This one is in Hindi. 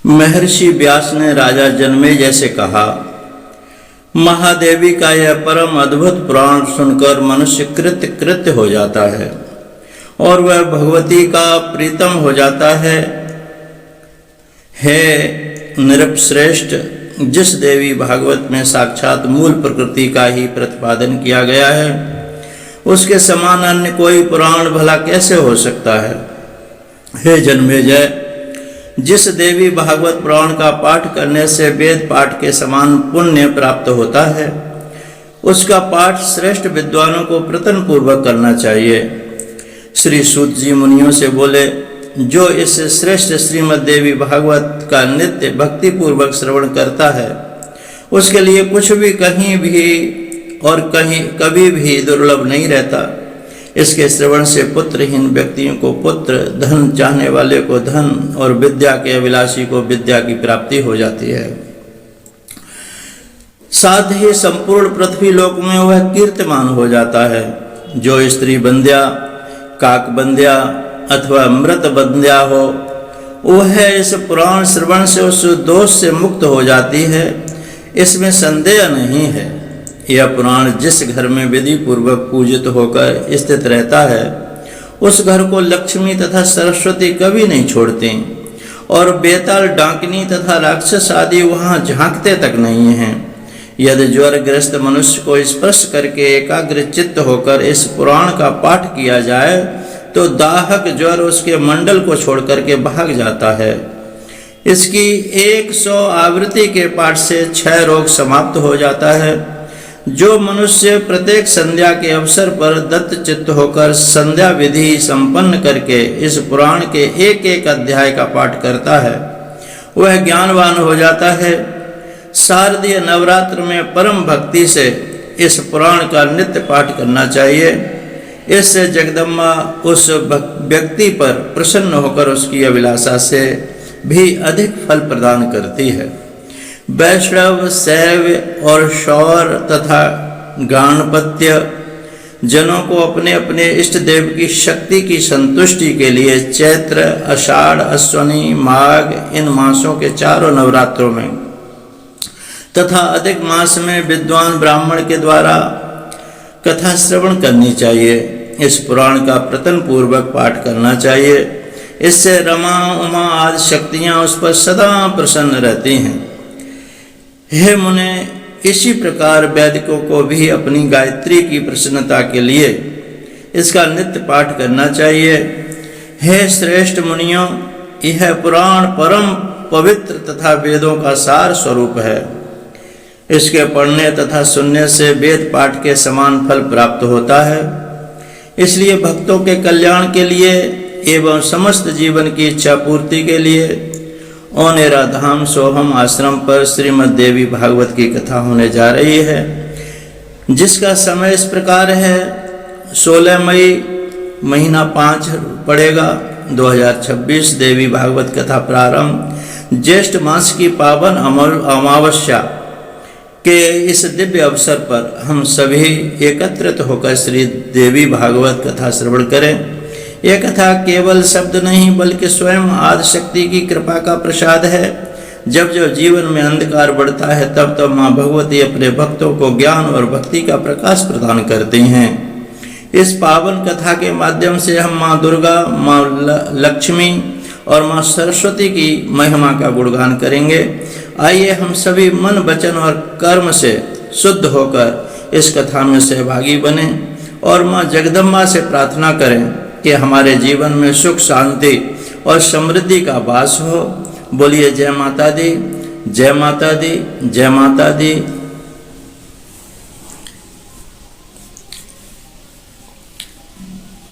महर्षि व्यास ने राजा जन्मेजय से कहा, महादेवी का यह परम अद्भुत पुराण सुनकर मनुष्य कृत्य कृत्य हो जाता है और वह भगवती का प्रीतम हो जाता है। हे नृपश्रेष्ठ, जिस देवी भागवत में साक्षात मूल प्रकृति का ही प्रतिपादन किया गया है, उसके समान अन्य कोई पुराण भला कैसे हो सकता है। हे जन्मेजय, जिस देवी भागवत पुराण का पाठ करने से वेद पाठ के समान पुण्य प्राप्त होता है, उसका पाठ श्रेष्ठ विद्वानों को प्रयत्न पूर्वक करना चाहिए। श्री सूत जी मुनियों से बोले, जो इस श्रेष्ठ श्रीमद् देवी भागवत का नित्य भक्ति पूर्वक श्रवण करता है, उसके लिए कुछ भी कहीं भी और कभी भी दुर्लभ नहीं रहता। इसके श्रवण से पुत्रहीन व्यक्तियों को पुत्र, धन चाहने वाले को धन और विद्या के अभिलाषी को विद्या की प्राप्ति हो जाती है। साथ ही संपूर्ण पृथ्वी लोक में वह कीर्तिमान हो जाता है। जो स्त्री बंध्या, काक बंध्या अथवा मृत बंध्या हो, वह इस पुराण श्रवण से उस दोष से मुक्त हो जाती है, इसमें संदेह नहीं है। यह पुराण जिस घर में विधि पूर्वक पूजित होकर स्थित रहता है, उस घर को लक्ष्मी तथा सरस्वती कभी नहीं छोड़ती और बेताल, डांकनी तथा राक्षस आदि वहाँ झांकते तक नहीं हैं। यदि ज्वरग्रस्त मनुष्य को स्पर्श करके एकाग्र चित्त होकर इस पुराण का पाठ किया जाए तो दाहक ज्वर उसके मंडल को छोड़ करके भाग जाता है। इसकी 100 आवृत्ति के पाठ से 6 रोग समाप्त हो जाता है। जो मनुष्य प्रत्येक संध्या के अवसर पर दत्त चित्त होकर संध्या विधि संपन्न करके इस पुराण के एक एक अध्याय का पाठ करता है, वह ज्ञानवान हो जाता है। शारदीय नवरात्र में परम भक्ति से इस पुराण का नित्य पाठ करना चाहिए। इससे जगदम्बा उस व्यक्ति पर प्रसन्न होकर उसकी अभिलाषा से भी अधिक फल प्रदान करती है। वैष्णव, शैव और शौर तथा गाणपत्य जनों को अपने अपने इष्ट देव की शक्ति की संतुष्टि के लिए चैत्र, आषाढ़, अश्वनी, माघ इन मासों के 4 नवरात्रों में तथा अधिक मास में विद्वान ब्राह्मण के द्वारा कथा श्रवण करनी चाहिए। इस पुराण का प्रयत्न पूर्वक पाठ करना चाहिए। इससे रमा, उमा आदि शक्तियाँ उस पर सदा प्रसन्न रहती हैं। हे मुने, इसी प्रकार वैदिकों को भी अपनी गायत्री की प्रसन्नता के लिए इसका नित्य पाठ करना चाहिए। हे श्रेष्ठ मुनियों, यह पुराण परम पवित्र तथा वेदों का सार स्वरूप है। इसके पढ़ने तथा सुनने से वेद पाठ के समान फल प्राप्त होता है। इसलिए भक्तों के कल्याण के लिए एवं समस्त जीवन की इच्छा पूर्ति के लिए औनेरा धाम सोहम आश्रम पर श्रीमद् देवी भागवत की कथा होने जा रही है, जिसका समय इस प्रकार है। 16 मई महीना 5 पड़ेगा 2026 देवी भागवत कथा प्रारंभ। ज्येष्ठ मास की पावन अमावस्या के इस दिव्य अवसर पर हम सभी एकत्रित होकर श्री देवी भागवत कथा श्रवण करें। यह कथा केवल शब्द नहीं बल्कि स्वयं आदिशक्ति की कृपा का प्रसाद है। जब जब जीवन में अंधकार बढ़ता है, तब तब माँ भगवती अपने भक्तों को ज्ञान और भक्ति का प्रकाश प्रदान करती हैं। इस पावन कथा के माध्यम से हम माँ दुर्गा, माँ लक्ष्मी और माँ सरस्वती की महिमा का गुणगान करेंगे। आइए हम सभी मन, वचन और कर्म से शुद्ध होकर इस कथा में सहभागी बने और माँ जगदम्बा से प्रार्थना करें कि हमारे जीवन में सुख, शांति और समृद्धि का वास हो। बोलिए जय माता दी, जय माता दी, जय माता दी।